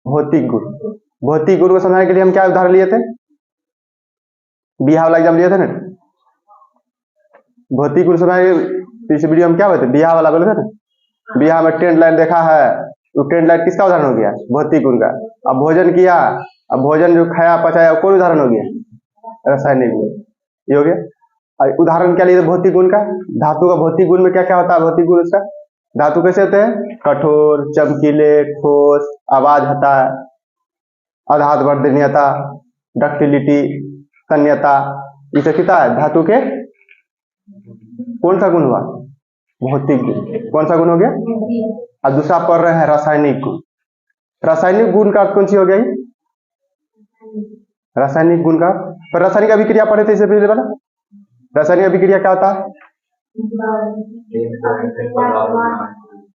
भौतिक गुण। भौतिक गुण को समझाने के लिए हम क्या उदाहरण लिए थे? बिहा वाला एग्जाम लिए थे ना। भौतिक गुण समझाने पिछले वीडियो में क्या बोलते? बिहा वाला बोले थे ना। बिहा में ट्रेंड लाइन देखा है, वो ट्रेंड लाइन किसका उदाहरण हो गया? भौतिक गुण का। अब भोजन किया, अब भोजन जो खाया पचाया कौन उदाहरण हो गया? रासायनिक गुण। ये हो गया। उदाहरण क्या लिए? भौतिक गुण का। धातु का भौतिक गुण में क्या क्या होता है? भौतिक गुण उसका धातु कैसे होते हैं? कठोर, चमकीले, ठोस, आवाज होता है, आधात वर्धनीयता, डक्टिलिटी, तन्यता, ये सब कितना है? धातु के कौन सा गुण हुआ? भौतिक गुण। कौन सा गुण हो गया? अब दूसरा पढ़ रहे हैं रासायनिक गुण। रासायनिक गुण का अर्थ कौन सी हो गया? रासायनिक गुण का पर रासायनिक अभिक्रिया पढ़े थे इससे पहले वाला। रासायनिक अभिक्रिया क्या होता है?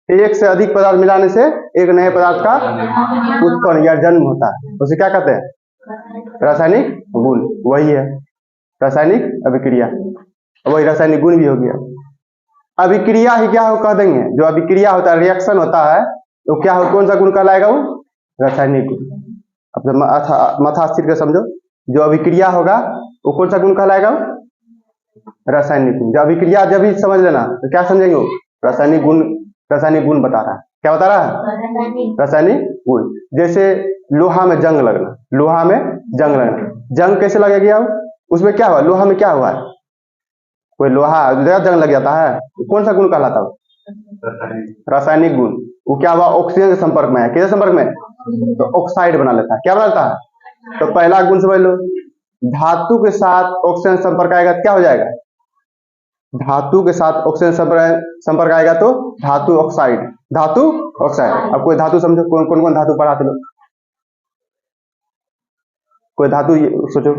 एक से अधिक पदार्थ मिलाने से एक नए पदार्थ का उत्पन्न या जन्म होता है, उसे क्या कहते हैं? रासायनिक गुण। वही है रासायनिक अभिक्रिया, वही रासायनिक गुण भी हो गया। अभिक्रिया ही क्या हो कह देंगे? जो अभिक्रिया होता है, रिएक्शन होता है, तो क्या हो? कौन सा गुण कहलाएगा? वो रासायनिक गुण। अब माथा स्थिर कर समझो। जो अभिक्रिया होगा वो कौन सा गुण कहलाएगा? रासायनिक गुण। जब अभिक्रिया जब भी समझ लेना तो क्या समझेंगे? वो रासायनिक गुण। रासायनिक गुण बता रहा है। क्या बता रहा है? रासायनिक गुण। जैसे लोहा में जंग लगना, लोहा में जंग लगना, जंग कैसे लग गया? उसमें क्या हुआ? लोहा में क्या हुआ? कोई लोहा जंग लग जाता है, कौन सा गुण कहलाता है? रासायनिक गुण। वो क्या हुआ? ऑक्सीजन के संपर्क में है। किसके संपर्क में? तो ऑक्साइड बना लेता है। क्या बना लेता है? तो पहला गुण समझ लो, धातु के साथ ऑक्सीजन संपर्क आएगा तो क्या हो जाएगा? धातु के साथ ऑक्सीजन संपर्क आएगा तो धातु ऑक्साइड। धातु ऑक्साइड। अब कोई धातु समझो, कौन कौन धातु पढ़ाते लोग? कोई धातु सोचो,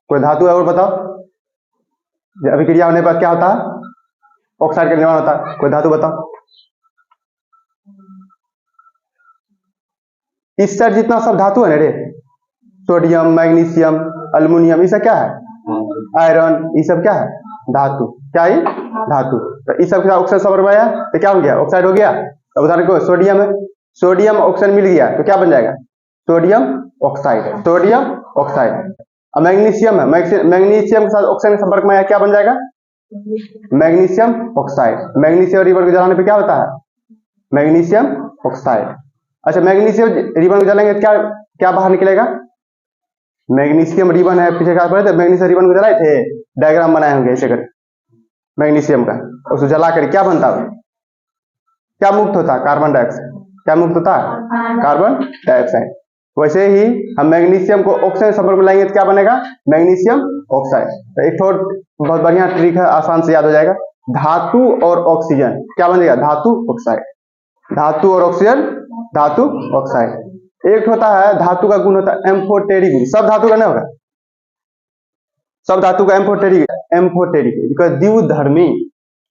कोई धातु है और बताओ। अभिक्रिया होने पर क्या होता है? ऑक्साइड का निर्माण होता है। कोई धातु बताओ। इस साइड जितना सब धातु है ना रे, सोडियम, मैग्नीशियम, अल्युमिनियम, ये सब क्या है? आयरन, ये सब क्या है? धातु। क्या है? धातु। तो इस सब के साथ ऑक्सीजन संपर्क में आया तो क्या हो गया? ऑक्साइड हो गया। तो उदाहरण को सोडियम है, सोडियम ऑक्सीजन मिल गया तो क्या बन जाएगा? Sodium oxide. Sodium oxide. अब मैग्नीशियम है, मैग्नीशियम के साथ ऑक्सीजन के संपर्क में आया, क्या बन जाएगा? Magnesium oxide. मैग्नीशियम रिबन को जलाने पे क्या होता है? Magnesium oxide. अच्छा, मैग्नीशियम रिबन को जलाएंगे क्या क्या बाहर निकलेगा? मैग्नीशियम रिबन है, पीछे क्या पढ़े थे? मैग्नीशियम रिबन को जलाए थे, डायग्राम बनाए होंगे ऐसे कर मैग्नीशियम का। उसको जला कर क्या बनता है? क्या मुक्त होता है? Carbon dioxide. क्या मुक्त होता है? Carbon dioxide. वैसे ही हम मैग्नीशियम को ऑक्सीजन संपर्क में लाएंगे तो क्या बनेगा? Magnesium oxide. तो एक और बहुत बढ़िया ट्रिक है, आसान से याद हो जाएगा। धातु और ऑक्सीजन क्या बनेगा? धातु ऑक्साइड। धातु और ऑक्सीजन धातु ऑक्साइड। एक होता है धातु का गुण होता है एम्फोटेरिक गुण। सब धातु का नहीं होगा, सब धातु का एम्फोटेरिक द्विधर्मी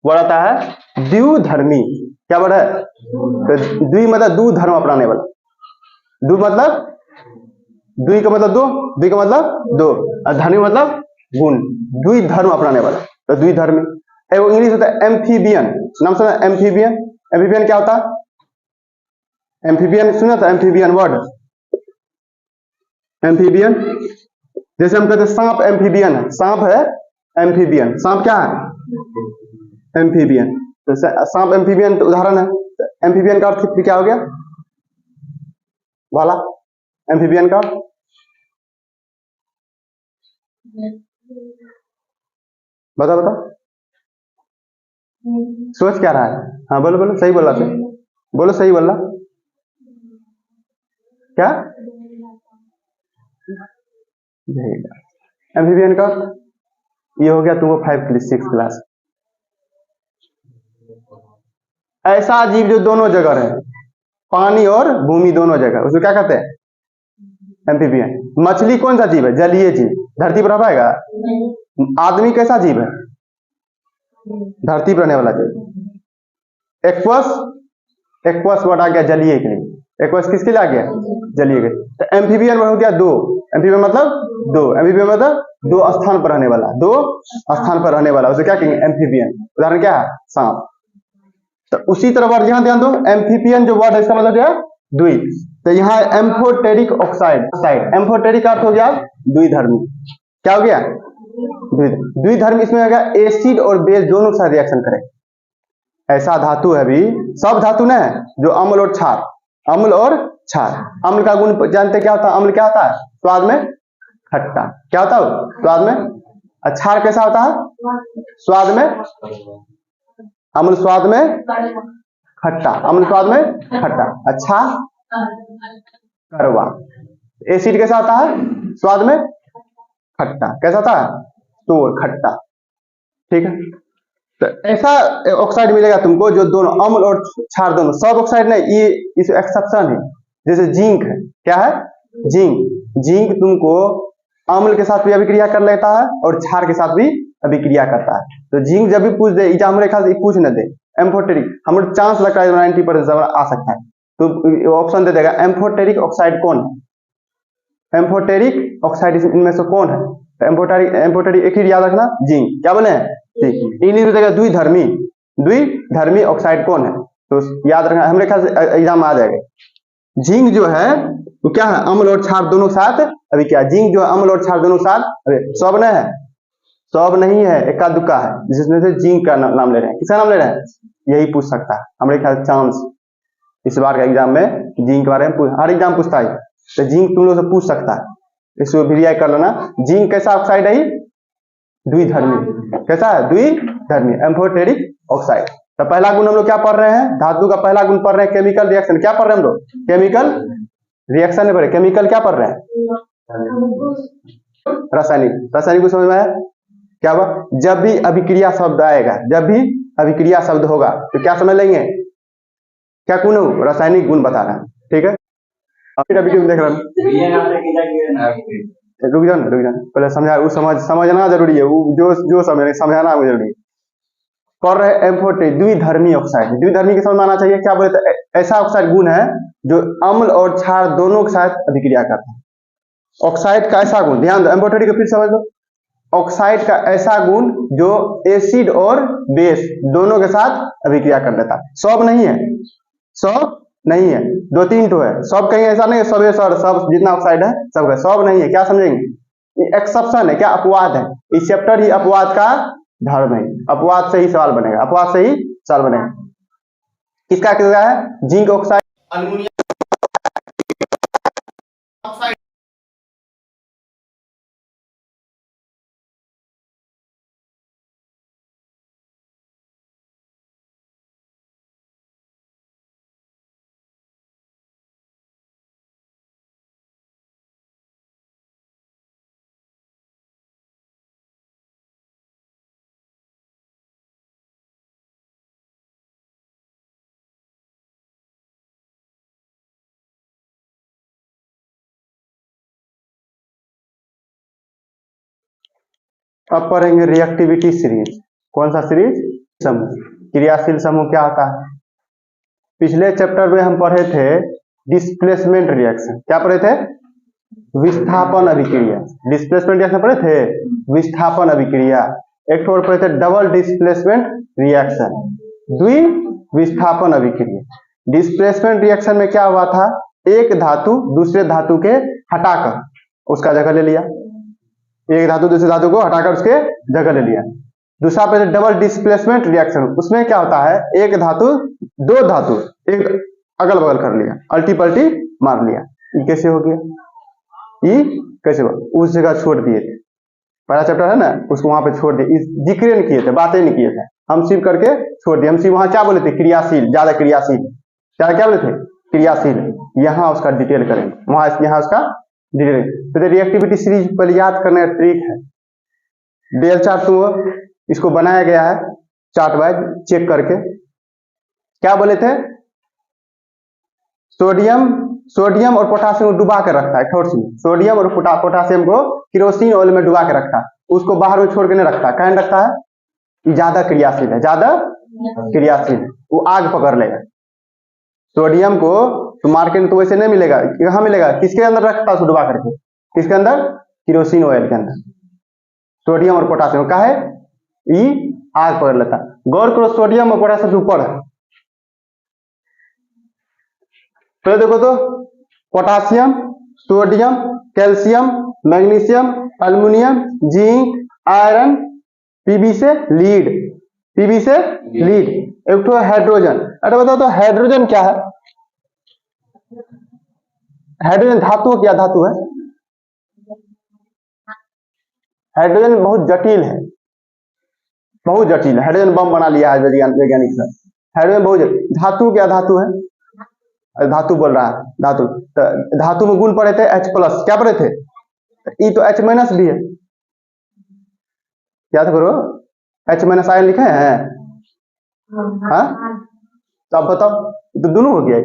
वर्ड आता है। द्विधर्मी क्या वर्ड है? तो द्वि मतलब दो धर्म अपनाने वाला। दो मतलब द्वि का मतलब दो, द्वि का मतलब दो, और धर्मी मतलब गुण। द्विधर्म अपनाने वाला तो द्विधर्मी। वो इंग्लिश होता है एम्फीबियन। नाम सुना? एम्फीबियन। एम्फीबियन क्या होता है? एम्फीबियन सुना था? Amphibian word amphibian. जैसे हम कहते हैं सांप एम्फीबियन है, सांप है एम्फीबियन। सांप क्या है? एम्फीबियन। तो सांप एम्फीबियन तो उदाहरण है। एम्फीबियन का अर्थ क्या हो गया वाला? एम्फीबियन का बताओ बताओ, सोच क्या रहा है? हाँ बोलो बोलो, सही बोला, सही बोलो, सही बोला। क्या एम्फीबियन का ये हो गया तुमको 5-6 क्लास। ऐसा जीव जो दोनों जगह है, पानी और भूमि दोनों जगह, उसको क्या कहते हैं? एम्फीबियन। मछली कौन सा जीव है? जलीय जीव। धरती पर रह पाएगा? आदमी कैसा जीव है? धरती पर रहने वाला जीव। एक्वस, एक्वस वर्ड आ गया जलीय के लिए। एक्वस किसके लिए आ गया? जलीय के। तो एम्फीबियन हो गया दो। एम्फीबियन मतलब दो। एम्फीबियन मतलब दो स्थान पर रहने वाला, दो स्थान पर रहने वाला, उसे क्या कहेंगे? एम्फीबियन। उदाहरण क्या है? सांप। तो उसी तरह वर्ड यहाँ ध्यान दो, एम्फीपियन जो वर्ड है इसका मतलब क्या है, द्वि। तो यहाँ एम्फोटेरिक ऑक्साइड, एम्फोटेरिक का अर्थ हो गया द्विधर्मी। क्या हो गया, द्विधर्मी। इसमें हो गया एसिड और बेस दोनों के साथ रिएक्शन करे। ऐसा धातु है भी, सब धातु ना है जो अम्ल और क्षार, अम्ल और क्षार। अम्ल का गुण जानते क्या होता है, अम्ल क्या होता है, स्वाद में खट्टा। क्या होता है स्वाद में। क्षार कैसा होता है, स्वाद में, अम्ल स्वाद में खट्टा, अम्ल स्वाद में खट्टा, अच्छा कड़वा। एसिड कैसा होता है, स्वाद में खट्टा, कैसा होता है, तो खट्टा। ठीक है, तो ऐसा ऑक्साइड मिलेगा तुमको जो दोनों अम्ल और क्षार दोनों, सब ऑक्साइड नहीं, ये इस एक्सेप्शन है। जैसे जिंक है, क्या है, जिंक। जिंक तुमको अम्ल के साथ भी अभिक्रिया कर लेता है और क्षार के साथ भी अभिक्रिया करता है। तो जिंक जब भी पूछ दे एग्जाम में, खास पूछ न दे, एम्फोटेरिक, हम लोग चांस लगता है 90% आ सकता है, तो ऑप्शन दे देगा एम्फोटेरिक ऑक्साइड कौन है, एम्फोटेरिक ऑक्साइड इनमें से कौन है। एम्फोटेरिक एक ही याद रखना, जिंक। क्या बोले हैं, इंग्लिश में देगा द्विधर्मी, द्विधर्मी ऑक्साइड कौन है, तो याद रखना, हमारे ख्याल से एग्जाम में आ जाएगा। जिंक जो है वो क्या है, अम्ल और क्षार दोनों के साथ अभी क्या, जिंक जो है अम्ल और क्षार दोनों के साथ, अरे सब नहीं है, सब नहीं है, इक्का दुक्का है, जिसमें से जिंक का नाम ले रहे हैं। किसका नाम ले रहे हैं, यही पूछ सकता है हमारे ख्याल चांस इस बार का एग्जाम में, जिंक के बारे में हर एग्जाम पूछता है, तो जिंक तुम लोग से पूछ सकता है, इसको भी कर लेना। जिंक कैसा ऑक्साइड है, द्विधर्मी। कैसा है, द्विधर्मी, एम्फोटेरिक ऑक्साइड। तो पहला गुण हम लोग क्या पढ़ रहे हैं, धातु का पहला गुण पढ़ रहे हैं, केमिकल रिएक्शन। क्या पढ़ रहे हैं हम लोग, केमिकल रिएक्शन नहीं पढ़े, केमिकल क्या पढ़ रहे हैं, रासायनिक। रासायनिक को समझ में आया, क्या हुआ, जब भी अभिक्रिया शब्द आएगा, जब भी अभिक्रिया शब्द होगा तो क्या समझ लेंगे, क्या गुण हो, रासायनिक गुण बता रहे हैं। ठीक है, वीडियो में देख रहे हैं, रुक जाओ पहले समझा, वो समझना जरूरी है, वो जो समझाना जरूरी है। कर रहे एम्फोटेरिक द्विधर्मी ऑक्साइड, द्विधर्मी के समझ में आना चाहिए। क्या बोले, तो ऐसा ऑक्साइड गुण है जो अम्ल और क्षार दोनों के साथ अभिक्रिया करता है। ऑक्साइड का ऐसा गुण, ध्यान दो, एम्फोटेरिक को फिर समझ लो। ऑक्साइड का ऐसा गुण जो एसिड और बेस दोनों के साथ अभिक्रिया कर लेता है। सब नहीं है, सब नहीं है, दो तीन तो है, सब कहीं ऐसा नहीं है, सब जितना ऑक्साइड है सब है, सब नहीं है। क्या समझेंगे, एक्सेप्शन है, क्या अपवाद है, इस चैप्टर ही अपवाद का धर्म है, अपवाद से ही सवाल बनेगा, अपवाद से ही सवाल बनेगा। किसका क्या है, जिंक ऑक्साइड, अल्युमिनियम ऑक्साइड। अब पढ़ेंगे रिएक्टिविटी सीरीज। कौन सा सीरीज, समूह, क्रियाशील समूह क्या होता है। पिछले चैप्टर में हम पढ़े थे डिस्प्लेसमेंट रिएक्शन। क्या पढ़े थे, विस्थापन अभिक्रिया। डिस्प्लेसमेंट रिएक्शन पढ़े थे, विस्थापन अभिक्रिया। एक और पढ़े थे डबल डिस्प्लेसमेंट रिएक्शन, द्वि विस्थापन अभिक्रिया। डिस्प्लेसमेंट रिएक्शन में क्या हुआ था, एक धातु दूसरे धातु के हटाकर उसका जगह ले लिया, एक धातु दूसरे धातु को हटाकर उसके जगह ले लिया। दूसरा पे डबल डिस्प्लेसमेंट रिएक्शन, उसमें क्या होता है, एक धातु दो धातु एक अगल बगल कर लिया, अल्टी पल्टी मार लिया। ये कैसे हो गया, ये कैसे हुआ, उस जगह छोड़ दिए थे, पहला चैप्टर है ना, उसको वहां पे छोड़ दिए, जिक्र नहीं किए थे, बातें नहीं किए थे, हम सिर्फ करके छोड़ दिए। हम सिर्फ वहां क्या बोले थे, क्रियाशील, ज्यादा क्रियाशील, क्या बोले थे, क्रियाशील। यहाँ उसका डिटेल करेंगे, वहां यहाँ उसका डिटेल। तो रिएक्टिविटी सीरीज पर याद करने का ट्रिक है, डेल चार्ट तो इसको बनाया गया है चार्ट वाइज चेक करके। क्या बोले थे, सोडियम और पोटासियम को डुबा कर रखता है ठोस में, सोडियम और पोटासियम को केरोसिन ऑयल में डुबा के रखता है, उसको बाहर में छोड़ के नहीं रखता, कहने रखता है ये ज्यादा क्रियाशील है, ज्यादा क्रियाशील है, वो आग पकड़ लेगा। सोडियम को तो मार्केट में तो वैसे नहीं मिलेगा, कहाँ मिलेगा, किसके अंदर रखता है डुबा करके, किसके अंदर, केरोसिन ऑयल के अंदर। सोडियम और पोटासियम का है ये आग पकड़ लेता। गौर करो सोडियम और पोटासियम ऊपर है, पहले देखो तो, potassium, sodium, calcium, magnesium, aluminium, zinc, iron, PB से लीड, पीबी से लीड, एक तो हाइड्रोजन। अरे बताओ तो हाइड्रोजन क्या है? हाइड्रोजन धातु क्या धातु है? हाइड्रोजन बहुत जटिल है, बहुत जटिल है। हाइड्रोजन बम बना लिया है वैज्ञानिक सर। हाइड्रोजन बहुत जटिल। धातु क्या धातु है? धातु बोल रहा है, धातु। तो धातु में गुण पढ़े थे H प्लस, क्या पढ़े थे? ई तो H माइनस भी है, याद करो। H माइनस आयन लिखे हैं, हाँ? तो अब बताओ, तो दोनों हो गया।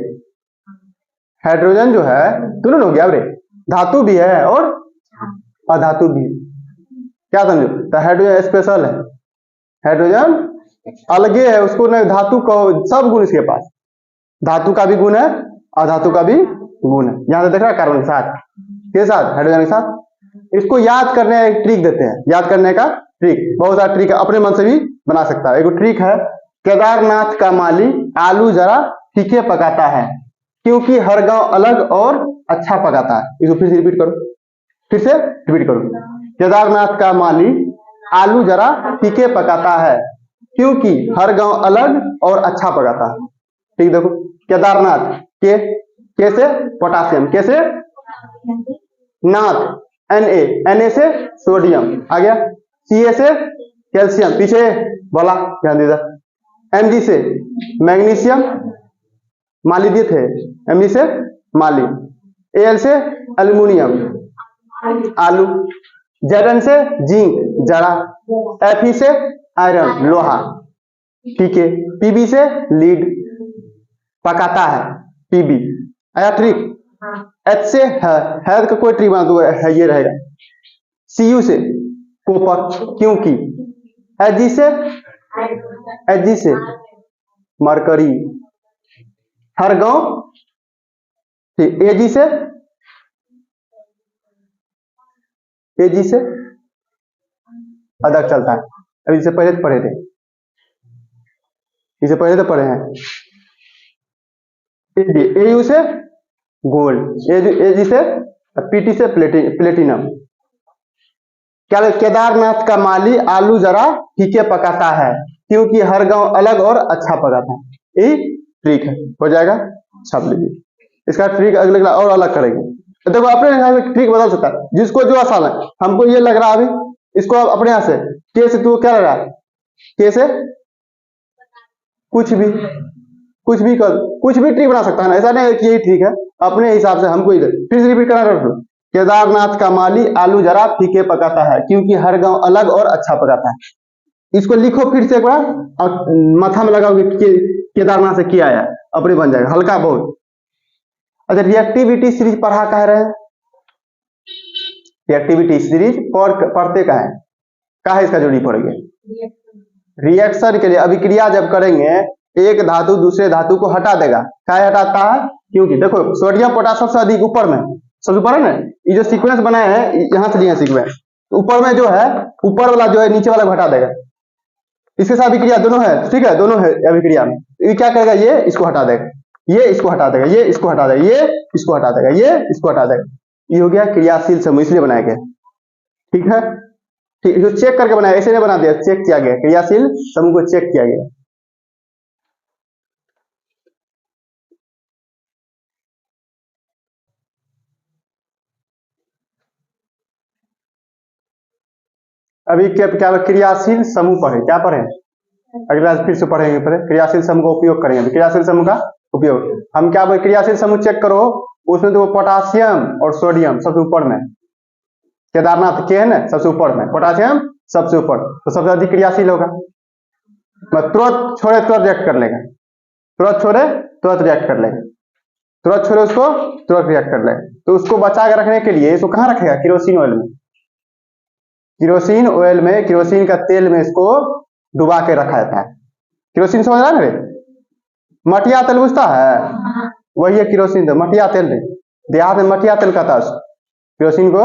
हाइड्रोजन जो है दोनों हो गया, अरे धातु भी है और अधातु भी है। क्या समझो? तो हाइड्रोजन स्पेशल है, हाइड्रोजन अलगे है, उसको न धातु कहो, सब गुण इसके पास। धातु का भी गुण है, अधातु का भी गुण है। यहां से देख रहा है कार्बन के साथ, के साथ हाइड्रोजन के साथ। इसको याद करने का एक ट्रिक देते हैं, याद करने का ट्रिक, बहुत सारा ट्रिक है, अपने मन से भी बना सकता है। एक ट्रिक है, केदारनाथ का माली आलू जरा फीके पकाता है, क्योंकि हर गांव अलग और अच्छा पकाता है। इसको फिर से रिपीट करो, फिर से रिपीट करो। केदारनाथ का माली आलू जरा फीके पकाता है, क्योंकि हर गांव अलग और अच्छा पकाता है। ठीक, देखो केदारनाथ के, कैसे? पोटासियम, कैसे? नाथ, Na से सोडियम आ गया, Ca से कैल्शियम, पीछे बोला ध्यान दीजिए, Mg से मैग्नीशियम, माली दिए थे, Mg से माली, Al से एल्युमिनियम, आलू, Zn से जिंक, जड़ा, Fe से आयरन, लोहा, ठीक है, Pb से लीड, पकाता है, Pb आया ट्रिक। H से है का कोई ट्रिक बना दो, है ये रहेगा। Cu से कॉपर, क्योंकि Hg से मरकरी, हर गांव, ठीक, Ag से अदरक चलता है। अभी इससे पहले तो पढ़े थे, इससे पहले तो पढ़े हैं। Au से गोल्ड, Ag से, Pt से प्लेटिनम। क्या? केदारनाथ का माली आलू जरा फीके पकाता है, क्योंकि हर गांव अलग और अच्छा पकाता है। यही ट्रिक है, हो जाएगा, छाप लीजिए। इसका ट्रिक अगले क्लास और अलग करेंगे। तो देखो अपने यहाँ से ट्रिक बदल सकता है, जिसको जो आसान है। हमको ये लग रहा है अभी, इसको आप अपने यहाँ से, के से तू क्या लग रहा है? के से कुछ भी कर, कुछ भी ट्रिक बना सकता है ना, ऐसा नहीं कि यही ठीक है, अपने हिसाब से हमको इधर फिर से रिपीट करना कर। केदारनाथ का माली आलू जरा फीके पकाता है, क्योंकि हर गांव अलग और अच्छा पकाता है। इसको लिखो फिर से एक बार, और माथा में लगाओगे कि केदारनाथ से किया आया, अपने बन जाएगा, हल्का बहुत। अच्छा, रिएक्टिविटी सीरीज पढ़ा कह रहे हैं, रिएक्टिविटी सीरीज पढ़ते का है इसका जोड़ी पढ़ेंगे रिएक्शन के लिए। अभिक्रिया जब करेंगे, एक धातु दूसरे धातु को हटा देगा। क्या हटाता है? क्योंकि देखो सोडियम पोटासियम सबसे अधिक ऊपर में, सबसे ऊपर है ना, ये जो सीक्वेंस बनाए हैं यहां से लिए सीक्वेंस, ऊपर में जो है, ऊपर वाला जो है नीचे वाला को हटा देगा। इसके साथ अभिक्रिया दोनों है, ठीक है, दोनों है अभिक्रिया में। ये क्या करेगा? ये इसको हटा देगा, ये इसको हटा देगा, ये इसको हटा देगा, ये इसको हटा देगा, ये इसको हटा देगा। ये हो गया क्रियाशील समूह, इसलिए बनाया गया, ठीक है। ठीक, जो चेक करके बनाया, ऐसे नहीं बना दिया, चेक किया गया, क्रियाशील समूह को चेक किया गया। अभी क्या क्रियाशील समूह पढ़े, क्या पढ़े? अगला फिर से पढ़ेंगे, पढ़े क्रियाशील समूह का उपयोग करेंगे। क्रियाशील समूह का उपयोग हम क्या, क्रियाशील समूह चेक करो, उसमें तो पोटासियम और सोडियम सबसे ऊपर में, केदारनाथ के है ना सबसे ऊपर में, पोटासियम सबसे ऊपर, तो सबसे अधिक क्रियाशील होगा। तुरंत छोड़े तुरंत रिएक्ट कर लेगा, तुरंत छोड़े तुरंत रिएक्ट कर लेगा, तुरंत छोड़े उसको तुरंत रिएक्ट कर लेगा। तो उसको बचा के रखने के लिए इसको कहाँ रखेगा? केरोसिन ऑयल में, केरोसिन ऑयल में, केरोसिन का तेल में इसको डुबा के रखा जाता है। केरोसिन समझ रहा है ना? मटिया तेल बुझता है, वही है केरोसिन तेल, मटिया तेल नहीं, देहात में मटिया तेल कहता है केरोसिन को,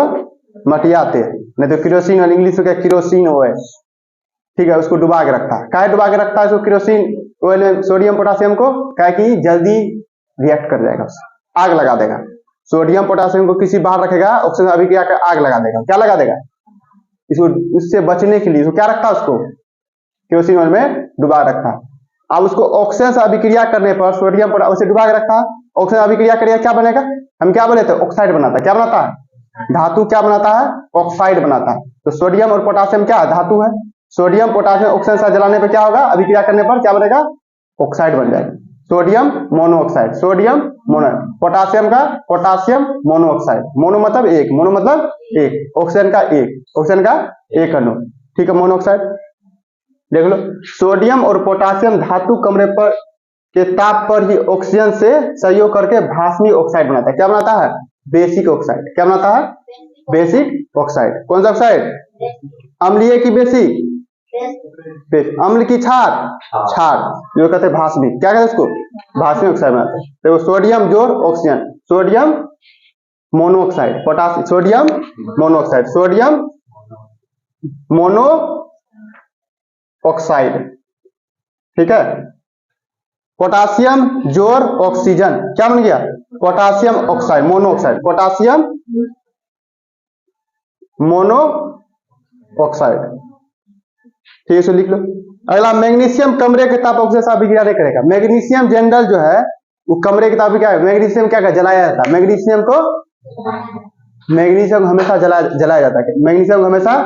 मटिया तेल, नहीं तो केरोसिन ऑयल, इंग्लिश में क्या, केरोसिन ऑयल, ठीक है। उसको डुबा के रखता है, क्या डुबा के रखता है इसको केरोसिन ऑयल में, सोडियम पोटासियम को, क्या कि जल्दी रिएक्ट कर जाएगा उससे, आग लगा देगा। सोडियम पोटासियम को किसी बाहर रखेगा, ऑक्सीजन अभिक्रिया कर आग लगा देगा। क्या लगा देगा? इसको उससे बचने के लिए इसको क्या रखता है, उसको केरोसिन ऑयल में डुबा रखा। अब उसको ऑक्सीजन से अभिक्रिया करने पर सोडियम पर उसे डुबा के रखा, ऑक्सीजन अभिक्रिया करेगा, क्या बनेगा? हम क्या बोले थे? ऑक्साइड बनाता है। क्या बनाता है? धातु क्या बनाता है? ऑक्साइड बनाता है। तो सोडियम और पोटासियम क्या है? धातु है। सोडियम पोटासियम ऑक्सीजन से जलाने पर क्या होगा? अभिक्रिया करने पर क्या बनेगा? ऑक्साइड बन जाएगा। Sodium monoxide, sodium mono. Potassium का पोटासियम मोनोऑक्साइड, मोनो मतलब एक, मोनो मतलब एक, ऑक्सीजन का एक, ऑक्सीजन का एक अणु, ठीक है, मोनोऑक्साइड। देख लो, सोडियम और पोटासियम धातु कमरे पर के ताप पर ही ऑक्सीजन से सहयोग करके भास्मीय ऑक्साइड बनाता है। क्या बनाता है? Basic oxide. क्या बनाता है? Basic oxide. कौन सा ऑक्साइड? अम्लीय की बेसिक, अम्ल की क्षार, क्षार जो कहते हैं भास्मी। क्या कहते हैं उसको? भास्मी ऑक्साइड बनाते हैं। देखो, सोडियम जोड़ oxygen, sodium monoxide, potassium, sodium monoxide, sodium mono oxide, ठीक है। पोटासियम जोड़ ऑक्सीजन, क्या बन गया? Potassium oxide, mono oxide, potassium mono oxide, ठीक है, इसको लिख लो। अगला, मैग्नीशियम कमरे के ताप ऑक्सीजन से अभिक्रिया नहीं करेगा। मैग्नीशियम जनरल जो है वो कमरे के ताप क्या है? मैग्नीशियम क्या जलाया जाता है? मैग्नीशियम को हमेशा जलाया जाता है। मैग्नीशियम को हमेशा,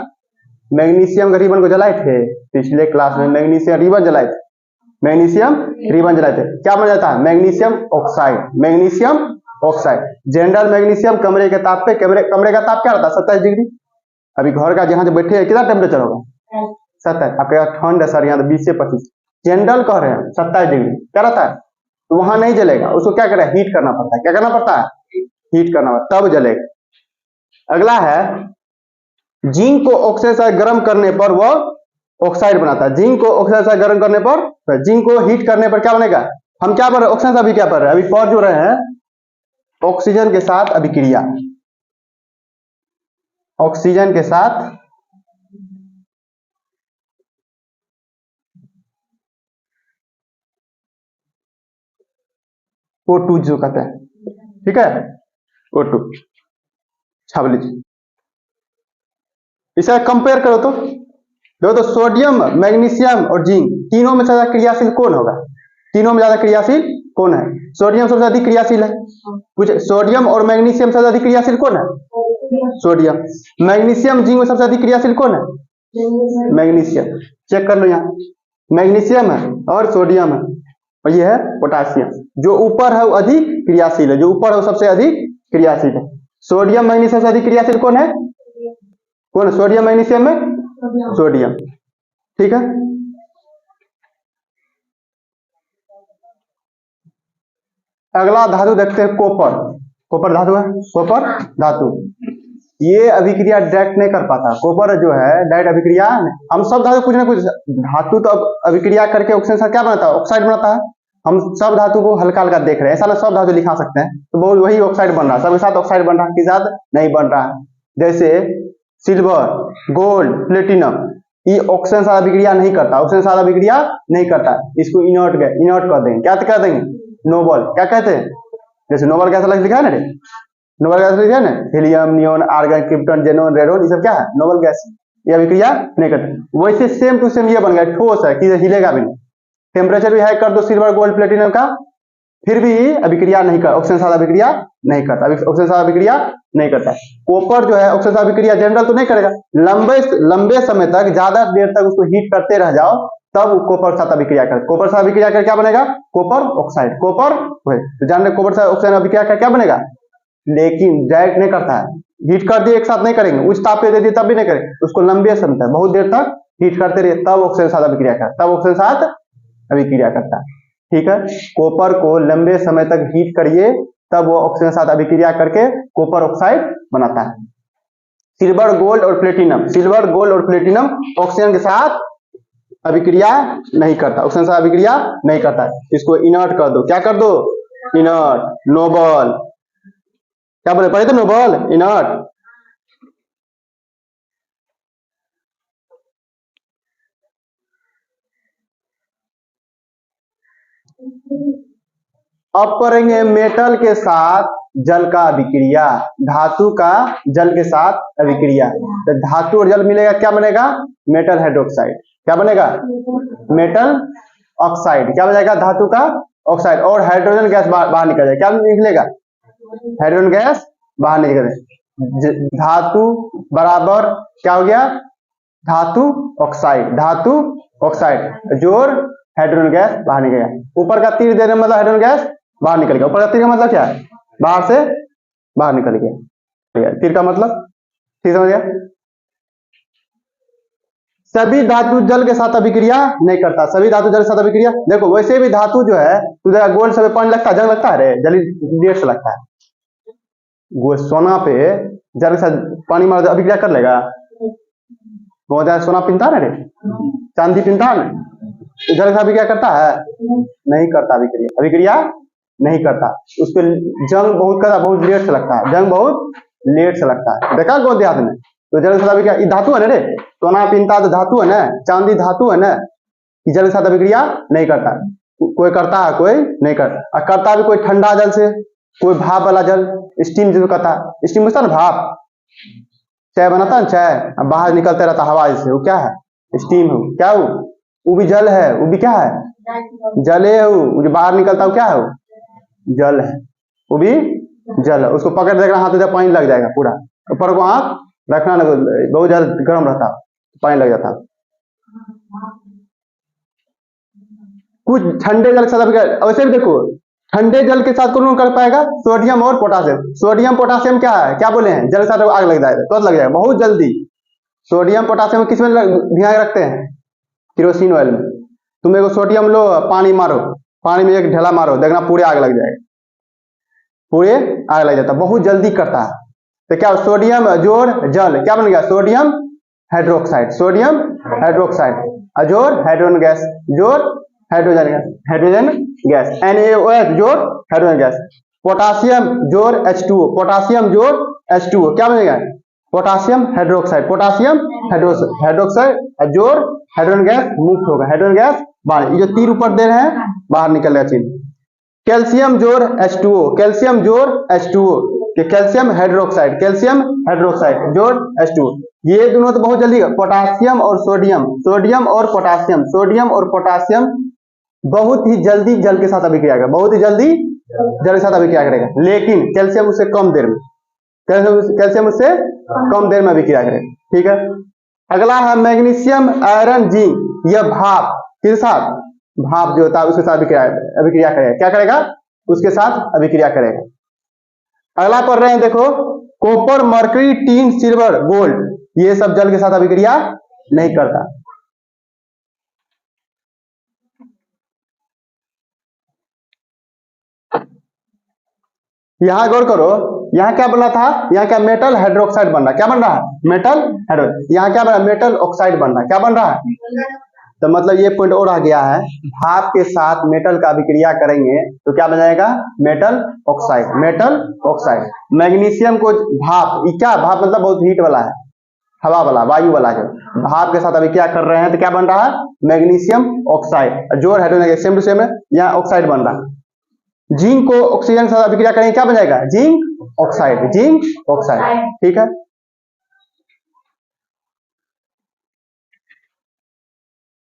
मैग्नीशियम रिबन को जलाए थे पिछले क्लास में, मैग्नीशियम रिबन जलाए थे, मैग्नीशियम रिबन जलाए थे। क्या बन जाता है? Magnesium oxide, magnesium oxide. General magnesium कमरे के ताप पे, कमरे का ताप क्या रहता है? 27 डिग्री। अभी घर का जहां जो बैठे हैं कितना टेम्परेचर होगा? 27। आपके यहाँ ठंड है सर, यहाँ तो 20 से 25। जनरल कह रहे हैं 27 डिग्री। क्या रहता है? तो वहां नहीं जलेगा, उसको क्या करें? हीट करना पड़ता है। क्या करना पड़ता है? हीट करना पड़ता है, तब जलेगा। अगला है, जिंक को ऑक्सीजन से गर्म करने पर वह ऑक्साइड बनाता है। जिंक को ऑक्सीजन से गर्म करने पर, जिंक को हीट करने पर क्या बनेगा? हम क्या पढ़ रहे हैं? ऑक्सीजन से अभी क्या पढ़ रहे हैं? अभी पढ़ जो रहे हैं ऑक्सीजन के साथ अभिक्रिया, ऑक्सीजन के साथ O2 जो कहते हैं, ठीक है, O2 छाप लीजिए। इसे कंपेयर करो तो देखो, तो सोडियम, मैग्नीशियम और जिंक तीनों में ज्यादा क्रियाशील कौन होगा? तीनों में ज्यादा क्रियाशील कौन है? सोडियम सबसे अधिक क्रियाशील है। कुछ सोडियम और मैग्नीशियम सबसे अधिक क्रियाशील कौन है? सोडियम। मैग्नीशियम जिंक में सबसे अधिक क्रियाशील कौन है? मैग्नीशियम। चेक कर लो, यहाँ मैग्नीशियम है और सोडियम है, और ये है पोटासियम। जो ऊपर है वो अधिक क्रियाशील है, जो ऊपर है वो सबसे अधिक क्रियाशील है। सोडियम मैग्नीशियम से अधिक क्रियाशील कौन है? कौन है? सोडियम मैग्नीशियम में सोडियम, ठीक है। अगला धातु देखते हैं, कोपर। कोपर धातु है, कोपर धातु। ये अभिक्रिया डायरेक्ट नहीं कर पाता। कोपर जो है डायरेक्ट अभिक्रिया, हम सब धातु कुछ ना कुछ, धातु तो अभिक्रिया करके ऑक्सीजन से क्या बनाता है? ऑक्साइड बनाता है। हम सब धातु को हल्का हल्का देख रहे हैं, ऐसा ना सब धातु लिखा सकते हैं, तो बहुत वही ऑक्साइड बन रहा है, सबके साथ ऑक्साइड बन रहा है, किसी साथ नहीं बन रहा है। जैसे सिल्वर, गोल्ड, प्लेटिनम, ये ऑक्सीजन से अभिक्रिया नहीं करता, ऑक्सीजन से अभिक्रिया नहीं करता, इसको इनर्ट कर देंगे। क्या कर देंगे? नोबल। क्या कहते हैं? जैसे नोबल गैस अलग लिखा है ना रे, नोबल गैस लिखा है ना, helium, neon, argon, krypton, xenon, radon, ये सब क्या है? Noble gas. ये अभिक्रिया नहीं करते। वैसे सेम टू सेम ये बन गया, ठोस है कि हिलेगा भी नहीं। टेम्परेचर भी हाई कर दो सिल्वर, गोल्ड, प्लेटिनम का, फिर भी अभिक्रिया नहीं कर, ऑक्सीजन से अभिक्रिया नहीं करता, ऑक्सीजन से अभिक्रिया नहीं करता। कॉपर जो है ऑक्सीजन से अभिक्रिया जनरल तो नहीं करेगा, लंबे समय तक, ज्यादा देर तक उसको हीट करते रह जाओ, तब कॉपर साथ अभिक्रिया कर, कॉपर से अभिक्रिया कर क्या बनेगा? Copper oxide, copper. तो जान रहे कॉपर से ऑक्सीजन अभिक्रिया कर क्या बनेगा? लेकिन डायरेक्ट नहीं करता है, हीट कर दिए एक साथ नहीं करेंगे, उच्च ताप पे दे दिए तब भी नहीं करेंगे, उसको लंबे समय तक बहुत देर तक हीट करते रहिए, तब ऑक्सीजन साथ अभिक्रिया कर, तब ऑक्सीजन साथ अभिक्रिया करता है, ठीक है। कॉपर को लंबे समय तक हीट करिए, तब वो ऑक्सीजन साथ अभिक्रिया करके कॉपर ऑक्साइड बनाता है। सिल्वर, गोल्ड और प्लेटिनम, सिल्वर, गोल्ड और प्लेटिनम ऑक्सीजन के साथ अभिक्रिया नहीं करता, ऑक्सीजन से अभिक्रिया नहीं करता है, इसको इनर्ट कर दो। क्या कर दो? Inert, noble. क्या बोले पढ़े थे? Noble, inert. अब पढ़ेंगे मेटल के साथ जल का अभिक्रिया, धातु का जल के साथ अभिक्रिया। तो धातु और जल मिलेगा, क्या बनेगा? Metal hydroxide. क्या बनेगा? Metal oxide. क्या बनेगा? धातु का ऑक्साइड। और हाइड्रोजन गैस बाहर निकल जाएगा। क्या निकलेगा? हाइड्रोजन गैस बाहर निकल जाएगा। धातु बराबर क्या हो गया? धातु ऑक्साइड। धातु ऑक्साइड जोड़ हाइड्रोजन गैस बाहर निकलेगा। ऊपर का तीर देने मतलब हाइड्रोजन गैस बाहर निकल गया। ऊपर का तीर का मतलब क्या है? बाहर से बाहर निकल गया। तीर का मतलब ठीक समझ गया? सभी धातु जल के साथ अभिक्रिया नहीं करता। सभी धातु जल के साथ अभिक्रिया, देखो वैसे भी धातु जो है तो गोल्ड से पानी लगता है, जंग लगता है रे, जली लेट से लगता है। वो सोना पे जल के साथ पानी मार अभिक्रिया कर लेगा? बहुत ज्यादा सोना पीनता है रे, चांदी पीनता है, जल के साथ अभिक्रिया करता है? नहीं करता अभिक्रिया। अभिक्रिया नहीं करता। उस पर जंग बहुत करता, बहुत लेट से लगता है। जंग बहुत लेट से लगता है। देखा कौन देहात में? तो जल के साथ अभिक्रिया धातु है ना रे, सोना पीनता तो धातु है ना, चांदी धातु है ना, जल के साथ अभिक्रिया नहीं करता। कोई करता है, कोई नहीं करता। और करता भी कोई ठंडा जल से, कोई भाप वाला जल, स्टीम जो करता है। स्टीम बुझता ना, भाप, चाय बनाता है चाय, अब बाहर निकलते रहता हवा से, वो क्या है? स्टीम। हो क्या? वो भी जल है। वो भी क्या है? जले है। वो जो बाहर निकलता है वो क्या है? जल है। वो भी जल है। उसको पकड़ देगा हाथ में, पानी लग जाएगा पूरा। ऊपर को हाथ रखना ना, बहुत ज्यादा गर्म रहता, पानी लग जाता। कुछ ठंडे जल के साथ वैसे भी देखो, ठंडे जल के साथ कौन कर पाएगा? सोडियम और पोटासियम। सोडियम पोटासियम क्या है? क्या बोले हैं? जल के साथ आग लग जाएगा, तुरंत लग जाएगा बहुत जल्दी। सोडियम पोटासियम किस में भिगा के रखते हैं? केरोसिन ऑयल में। तुम एक सोडियम लो, पानी मारो, पानी में एक ढेला मारो, देखना पूरे आग लग जाएगा, पूरे आग लग जाता, बहुत जल्दी करता है। तो क्या सोडियम जोड़ जल क्या बन गया? Sodium hydroxide. सोडियम हाइड्रोक्साइड जोड़ हाइड्रोजन गैस, जोड़ hydrogen gas, hydrogen gas NaOH जोड़ हाइड्रोजन गैस। पोटासियम जोड़ H2O, पोटासियम जोड़ H2O क्या बनेगा? Potassium hydroxide. पोटासियम हाइड्रोक्साइड जोड़ हाइड्रोजन गैस मुक्त होगा, हाइड्रोजन गैस बाहर। ये जो तीर ऊपर दे रहे हैं बाहर निकलेगा चिन्ह। कैल्शियम जोड़ H2O, कैल्शियम जोड़ H2O, calcium hydroxide, calcium hydroxide जोड़ H2O। ये दोनों तो बहुत जल्दी, पोटासियम और सोडियम, सोडियम और पोटासियम, सोडियम और पोटासियम बहुत ही जल्दी जल के साथ अभिक्रिया करेगा, बहुत ही जल्दी जल के साथ अभिक्रिया करेगा। लेकिन कैल्शियम उससे कम देर में, कैल्शियम उससे कम देर में अभिक्रिया करेगा। ठीक है। अगला है मैग्नीशियम, आयरन, जिंक। यह भाप के साथ, भाप जो होता है उसके साथ अभिक्रिया करेगा। क्या करेगा? उसके साथ अभिक्रिया करेगा। अगला पढ़ रहे हैं, देखो copper, mercury, tin, silver, gold, ये सब जल के साथ अभिक्रिया नहीं करता। यहां गौर करो, यहाँ क्या बना था? यहाँ क्या मेटल हाइड्रोक्साइड बन रहा है? क्या बन रहा है? Metal hydroxide. यहाँ क्या बन रहा है? मेटल ऑक्साइड बन रहा है। क्या बन रहा है? तो मतलब ये पॉइंट और आ गया है, भाप के साथ मेटल का अभिक्रिया करेंगे तो क्या बन जाएगा? Metal oxide, metal oxide. Magnesium को भाप, क्या भाप मतलब बहुत हीट वाला है, हवा वाला, वायु वाला, जो भाप के साथ अभिक्रिया कर रहे हैं तो क्या बन रहा है? मैग्नीशियम ऑक्साइड जोड़ हाइड्रोजन सेम टू सेम है, यहाँ ऑक्साइड बन रहा है। जिंक को ऑक्सीजन के साथ अभिक्रिया करेंगे, क्या बन जाएगा? Zinc oxide, zinc oxide. ठीक है।